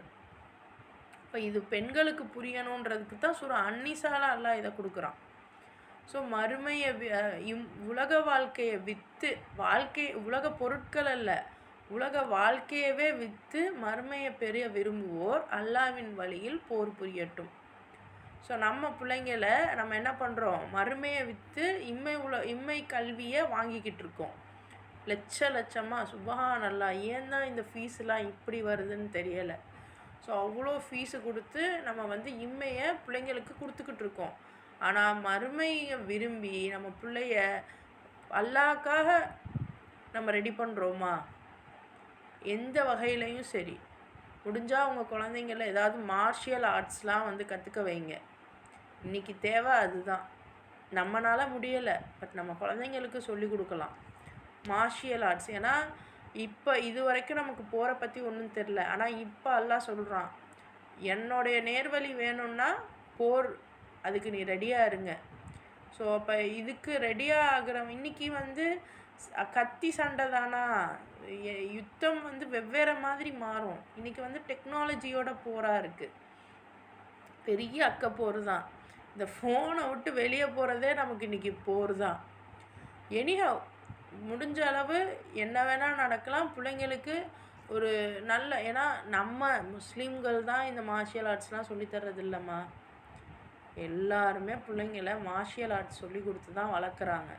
இப்போ இது பெண்களுக்கு புரியணுன்றதுக்கு தான் சூரா அன்னிசால அல்லாஹ் இதை கொடுக்குறான். ஸோ மறுமையை உலக வாழ்க்கையை விற்று, உலக பொருட்கள் அல்ல, உலக வாழ்க்கையவே விற்று மறுமையை பெரிய விரும்புவோர் அல்லாவின் வழியில் போர் புரியட்டும். ஸோ நம்ம பிள்ளைங்களை நம்ம என்ன பண்ணுறோம், மறுமையை விற்று இம்மை கல்வியை வாங்கிக்கிட்டு இருக்கோம். லட்சமாக சுபஹானல்லாஹ். ஏன் தான் இந்த ஃபீஸ்லாம் இப்படி வருதுன்னு தெரியலை. ஸோ அவ்வளோ ஃபீஸு கொடுத்து நம்ம இம்மையை பிள்ளைங்களுக்கு கொடுத்துக்கிட்டு இருக்கோம். ஆனால் மறுமையை விரும்பி நம்ம பிள்ளைய அல்லாஹ்க்காக நம்ம ரெடி பண்ணுறோமா? எந்த வகையிலையும் சரி. முடிஞ்சால் உங்கள் குழந்தைங்கள ஏதாவது மார்ஷியல் ஆர்ட்ஸ்லாம் கற்றுக்க வைங்க. இன்றைக்கி தேவை அதுதான். நம்மளால் முடியலை, பட் நம்ம குழந்தைங்களுக்கு சொல்லி கொடுக்கலாம் மார்ஷியல் ஆர்ட்ஸ். ஏன்னா இப்போ இது வரைக்கும் நமக்கு போரை பற்றி ஒன்றும் தெரில. ஆனால் இப்போ அல்லாஹ் சொல்கிறான், என்னுடைய நேர்வழி வேணும்னா போர், அதுக்கு நீ ரெடியாக இருங்க. ஸோ அப்போ இதுக்கு ரெடியாக ஆகிற இன்றைக்கி கத்தி சண்டை தானா, யுத்தம் வெவ்வேறு மாதிரி மாறும். இன்றைக்கி டெக்னாலஜியோட போராக இருக்குது. பெரிய அக்கப்போர் தான். இந்த ஃபோனை விட்டு வெளியே போகிறதே நமக்கு இன்றைக்கி போர் தான். எனிஹவ் முடிஞ்ச அளவு என்ன வேணால் நடக்கலாம். பிள்ளைங்களுக்கு ஒரு நல்ல, ஏன்னா நம்ம முஸ்லீம்கள் தான் இந்த மார்ஷியல் ஆர்ட்ஸ்லாம் சொல்லித்தர்றது இல்லைம்மா. எல்லாருமே பிள்ளைங்கள மார்ஷியல் ஆர்ட்ஸ் சொல்லி கொடுத்து தான் வளர்க்குறாங்க.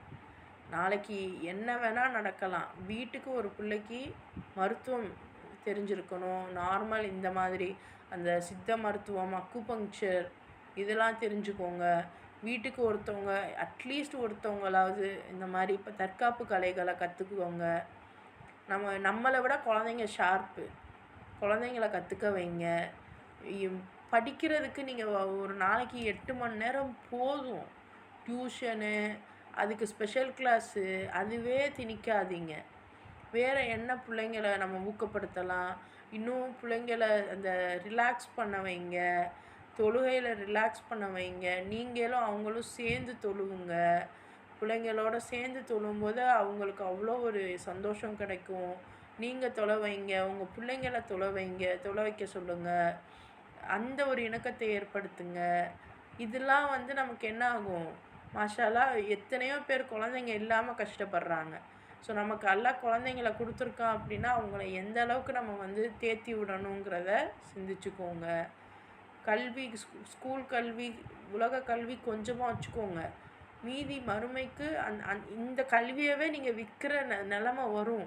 நாளைக்கு என்ன வேணால் நடக்கலாம். வீட்டுக்கு ஒரு பிள்ளைக்கு மருத்துவம் தெரிஞ்சிருக்கணும். நார்மல் இந்த மாதிரி அந்த சித்த மருத்துவம், அக்குபங்க்சர் இதெல்லாம் தெரிஞ்சுக்கோங்க. வீட்டுக்கு ஒருத்தவங்க, அட்லீஸ்ட் ஒருத்தவங்களாவது இந்த மாதிரி இப்போ தற்காப்பு கலைகளை கற்றுக்குவோங்க. நம்மளை விட குழந்தைங்க ஷார்ப்பு. குழந்தைங்கள கற்றுக்க வைங்க. படிக்கிறதுக்கு நீங்கள் ஒரு நாளைக்கு 8 மணி நேரம் போதும். டியூஷனு, அதுக்கு ஸ்பெஷல் கிளாஸு, அதுவே திணிக்காதீங்க. வேறு என்ன பிள்ளைங்களை நம்ம ஊக்கப்படுத்தலாம்? இன்னும் பிள்ளைங்களை அந்த ரிலாக்ஸ் பண்ண வைங்க. தொழுகையில் ரிலாக்ஸ் பண்ண வைங்க. நீங்களும் அவங்களும் சேர்ந்து தொழுவுங்க. பிள்ளைங்களோட சேர்ந்து தொழும்போது அவங்களுக்கு அவ்வளோ ஒரு சந்தோஷம் கிடைக்கும். நீங்கள் தொலை வைங்க, உங்கள் பிள்ளைங்கள தொலை வைங்க, தொலை வைக்க சொல்லுங்கள். அந்த ஒரு இணக்கத்தை ஏற்படுத்துங்க. இதெல்லாம் நமக்கு என்ன ஆகும், மாஷாஅல்லாஹ் எத்தனையோ பேர் குழந்தைங்க இல்லாமல் கஷ்டப்படுறாங்க. ஸோ நமக்கு அல்லாஹ் குழந்தைங்கள கொடுத்துருக்கான் அப்படின்னா அவங்கள எந்த அளவுக்கு நம்ம தேத்தி விடணுங்கிறத சிந்திச்சுக்கோங்க. கல்வி, ஸ்கூல் கல்வி, உலக கல்வி கொஞ்சமாக வச்சுக்கோங்க. மீதி மறுமைக்கு இந்த கல்வியவே நீங்கள் விற்கிற நிலமை வரும்.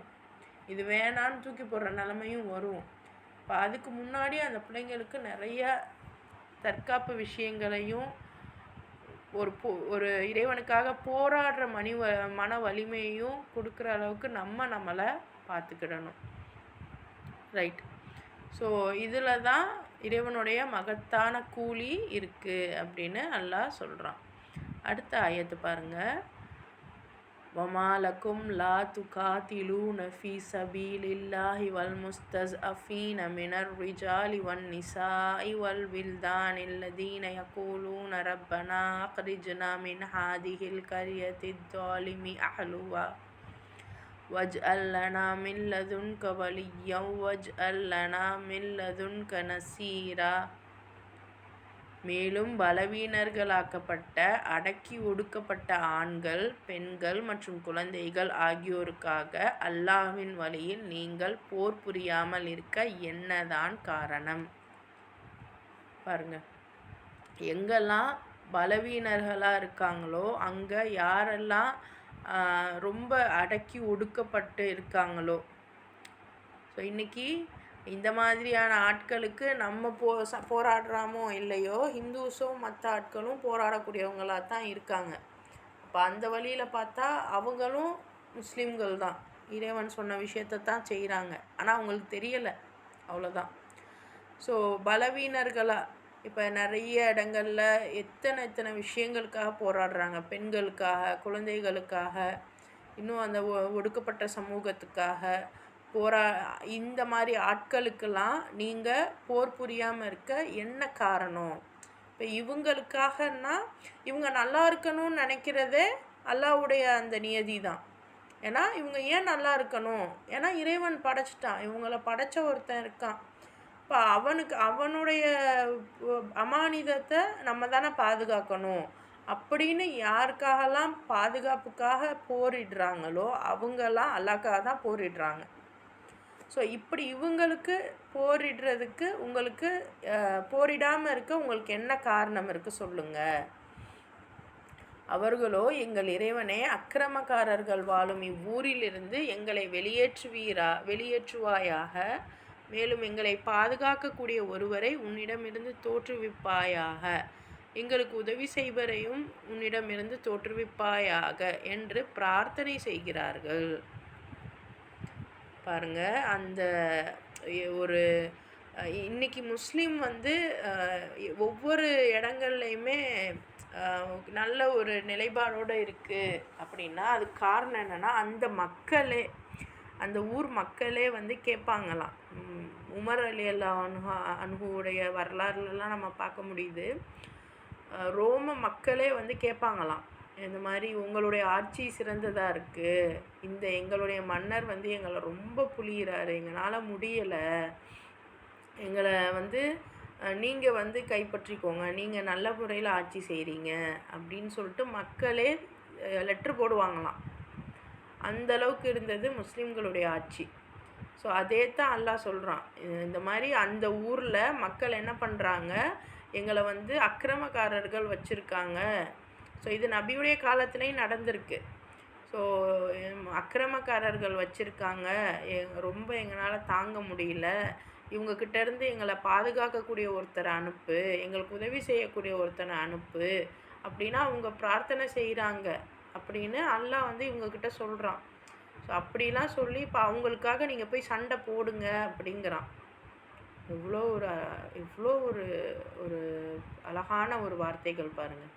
இது வேணான்னு தூக்கி போடுற நிலமையும் வரும். இப்போ அதுக்கு முன்னாடி அந்த பிள்ளைங்களுக்கு நிறைய தற்காப்பு விஷயங்களையும் ஒரு இறைவனுக்காக போராடுற மன வலிமையையும் கொடுக்குற அளவுக்கு நம்மளை பார்த்துக்கிடணும். ரைட். ஸோ இதில் தான் இறைவனுடைய மகத்தான கூலி இருக்குது அப்படின்னு அல்லாஹ் சொல்கிறான். அடுத்த ஆயத்து பாருங்கள். வமாலக்கும் லா துகாத்திலூன ஃபீ சபீலில்லாஹி வல் முஸ்தஸ்அஃபீன மினர் ரிஜாலி வன் நிசாஇ வல் வில்தானில் லதீன யகூலூன ரப்பனா அக்ரிஜ்னா மின் ஹாதிஹில் கரியத்தித் ஸாலிமி அஹ்லுஹா வஜ்அல் லனா மின் லதுன்க வலிய்யன் வஜ்அல் லனா மின் லதுன்க நசீரா. மேலும் பலவீனர்களாக்கப்பட்ட, அடக்கி ஒடுக்கப்பட்ட ஆண்கள், பெண்கள் மற்றும் குழந்தைகள் ஆகியோருக்காக அல்லாஹ்வின் வழியில் நீங்கள் போர் புரியாமல் இருக்க என்னதான் காரணம்? பாருங்க, எங்கெல்லாம் பலவீனர்களாக இருக்காங்களோ அங்கே யாரெல்லாம் ரொம்ப அடக்கி ஒடுக்கப்பட்டு இருக்காங்களோ, ஸோ இன்றைக்கி இந்த மாதிரியான ஆட்களுக்கு நம்ம போராடுறாமோ இல்லையோ, ஹிந்துஸும் மற்ற ஆட்களும் போராடக்கூடியவங்களாக தான் இருக்காங்க. அப்போ அந்த வழியில் பார்த்தா அவங்களும் முஸ்லீம்கள் தான். இறைவன் சொன்ன விஷயத்தை தான் செய்கிறாங்க. ஆனால் அவங்களுக்கு தெரியலை, அவ்வளோதான். ஸோ பலவீனர்களாக இப்போ நிறைய இடங்களில் எத்தனை விஷயங்களுக்காக போராடுறாங்க. பெண்களுக்காக, குழந்தைகளுக்காக, இன்னும் அந்த ஒடுக்கப்பட்ட சமூகத்துக்காக இந்த மாதிரி ஆட்களுக்கெல்லாம் நீங்கள் போர் புரியாமல் இருக்க என்ன காரணம்? இப்போ இவங்களுக்காகன்னா இவங்க நல்லா இருக்கணும்னு நினைக்கிறதே அல்லாஹ்வுடைய அந்த நியதி தான். ஏன்னா இவங்க ஏன் நல்லா இருக்கணும்? ஏன்னா இறைவன் படைச்சிட்டான், இவங்கள படைச்ச ஒருத்தன் இருக்கான். இப்போ அவனுடைய அமானிதத்தை நம்ம தானே பாதுகாக்கணும். அப்படின்னு யாருக்காகலாம் பாதுகாப்புக்காக போரிடுறாங்களோ அவங்கெல்லாம் அல்லாஹ்க்காக தான் போரிடுறாங்க. ஸோ இப்படி இவங்களுக்கு போரிடுறதுக்கு உங்களுக்கு போரிடாமல் இருக்க உங்களுக்கு என்ன காரணம் இருக்குது சொல்லுங்கள். அவர்களோ, எங்கள் இறைவனே, அக்கிரமக்காரர்கள் வாழும் இவ்வூரிலிருந்து எங்களை வெளியேற்றுவாயாக. மேலும் எங்களை பாதுகாக்கக்கூடிய ஒருவரை உன்னிடமிருந்து தோற்றுவிப்பாயாக. எங்களுக்கு உதவி செய்வரையும் உன்னிடமிருந்து தோற்றுவிப்பாயாக என்று பிரார்த்தனை செய்கிறார்கள். பாருங்க, அந்த ஒரு இன்னைக்கு முஸ்லீம் ஒவ்வொரு இடங்கள்லையுமே நல்ல ஒரு நிலைப்பாடோடு இருக்குது அப்படின்னா அதுக்கு காரணம் என்னென்னா, அந்த ஊர் மக்களே கேட்பாங்களாம். உமர் ரலியல்லாஹு அன்ஹுவுடைய வரலாறுலாம் நம்ம பார்க்க முடியுது. ரோம மக்களே கேட்பாங்களாம், இந்த மாதிரி உங்களுடைய ஆட்சி சிறந்ததாக இருக்குது, எங்களுடைய மன்னர் எங்களை ரொம்ப புளியிறாரு, எங்களால் முடியலை, எங்களை நீங்கள் கைப்பற்றிக்கோங்க, நீங்கள் நல்ல முறையில் ஆட்சி செய்கிறீங்க அப்படின்னு சொல்லிட்டு மக்களே லெட்ரு போடுவாங்களாம். அந்தளவுக்கு இருந்தது முஸ்லீம்களுடைய ஆட்சி. ஸோ அதே தான் அல்லாஹ் சொல்கிறான். இந்த மாதிரி அந்த ஊரில் மக்கள் என்ன பண்ணுறாங்க, எங்களை அக்கிரமக்காரர்கள் வச்சுருக்காங்க. ஸோ இது நபியுடைய காலத்துலேயும் நடந்திருக்கு. ஸோ அக்கிரமக்காரர்கள் வச்சுருக்காங்க, ரொம்ப எங்களால் தாங்க முடியல, இவங்கக்கிட்டேருந்து எங்களை பாதுகாக்கக்கூடிய ஒருத்தரை அனுப்பு, எங்களுக்கு உதவி செய்யக்கூடிய ஒருத்தனை அனுப்பு அப்படின்னா அவங்க பிரார்த்தனை செய்கிறாங்க அப்படின்னு அல்லாஹ் இவங்கக்கிட்ட சொல்கிறான். ஸோ அப்படிலாம் சொல்லி இப்போ அவங்களுக்காக நீங்கள் போய் சண்டை போடுங்க அப்படிங்கிறான். இவ்வளோ ஒரு ஒரு அழகான ஒரு வார்த்தைகள் பாருங்கள்.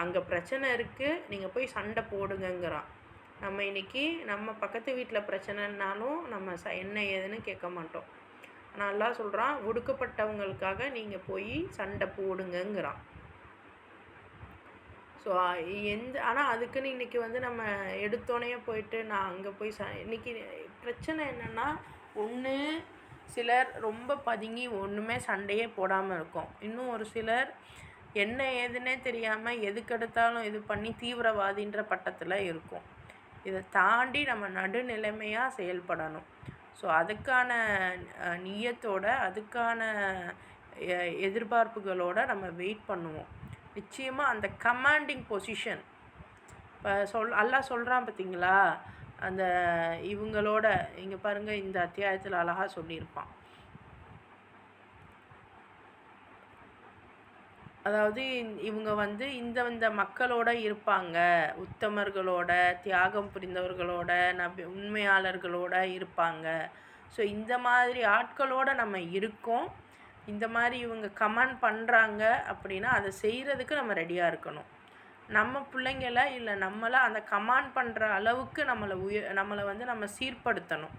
அங்கே பிரச்சனை இருக்குது, நீங்கள் போய் சண்டை போடுங்கங்கிறான். நம்ம இன்றைக்கி நம்ம பக்கத்து வீட்டில் பிரச்சனைனாலும் நம்ம என்ன ஏதுன்னு கேட்க மாட்டோம். ஆனால் அல்லாஹ் சொல்கிறான், ஒடுக்கப்பட்டவங்களுக்காக நீங்கள் போய் சண்டை போடுங்கங்கிறான். ஸோ ஆனால் அதுக்குன்னு இன்றைக்கி நம்ம எடுத்தோடனே போயிட்டு நான் அங்கே போய் இன்றைக்கி பிரச்சனை என்னென்னா, ஒன்று சிலர் ரொம்ப பதுங்கி ஒன்றுமே சண்டையே போடாமல் இருக்கும். இன்னும் ஒரு சிலர் என்ன ஏதுன்னே தெரியாமல் எதுக்கெடுத்தாலும் இது பண்ணி தீவிரவாதின்ற பட்டத்தில் இருக்கும். இதை தாண்டி நம்ம நடுநிலைமையாக செயல்படணும். ஸோ அதுக்கான நியத்தோட, அதுக்கான எதிர்பார்ப்புகளோடு நம்ம வெயிட் பண்ணுவோம். நிச்சயமாக அந்த கமாண்டிங் பொசிஷன் இப்போ அல்லாஹ் சொல்கிறான் பார்த்தீங்களா, அந்த இவங்களோட இங்கே பாருங்கள், இந்த அத்தியாயத்தில் அழகாக சொல்லியிருப்பான். அதாவது இவங்க இந்த மக்களோட இருப்பாங்க, உத்தமர்களோட, தியாகம் புரிந்தவர்களோட, உண்மையாளர்களோட இருப்பாங்க. ஸோ இந்த மாதிரி ஆட்களோட நம்ம இருக்கோம். இந்த மாதிரி இவங்க கமெண்ட் பண்ணுறாங்க அப்படின்னா அதை செய்கிறதுக்கு நம்ம ரெடியாக இருக்கணும். நம்ம பிள்ளைங்களை இல்லை நம்மளை அந்த கமாண்ட் பண்ணுற அளவுக்கு நம்மளை நம்ம சீர்படுத்தணும்.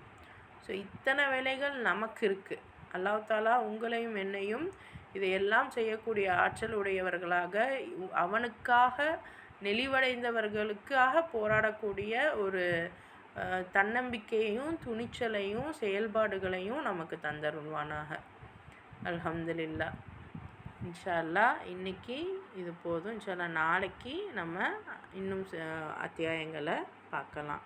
ஸோ இத்தனை வேலைகள் நமக்கு இருக்குது. அல்லாஹ் தாலா உங்களையும் என்னையும் இதையெல்லாம் செய்யக்கூடிய ஆற்றல் உடையவர்களாக, அவனுக்காக நெளிவடைந்தவர்களுக்காக போராடக்கூடிய ஒரு தன்னம்பிக்கையையும் துணிச்சலையும் செயல்பாடுகளையும் நமக்கு தந்தருள்வானாக. அல்ஹம்துலில்லாஹ். இன்ஷா அல்லாஹ் இன்றைக்கி இது போதும். இன்ஷா அல்லாஹ் நாளைக்கு நம்ம இன்னும் அத்தியாயங்களை பார்க்கலாம்.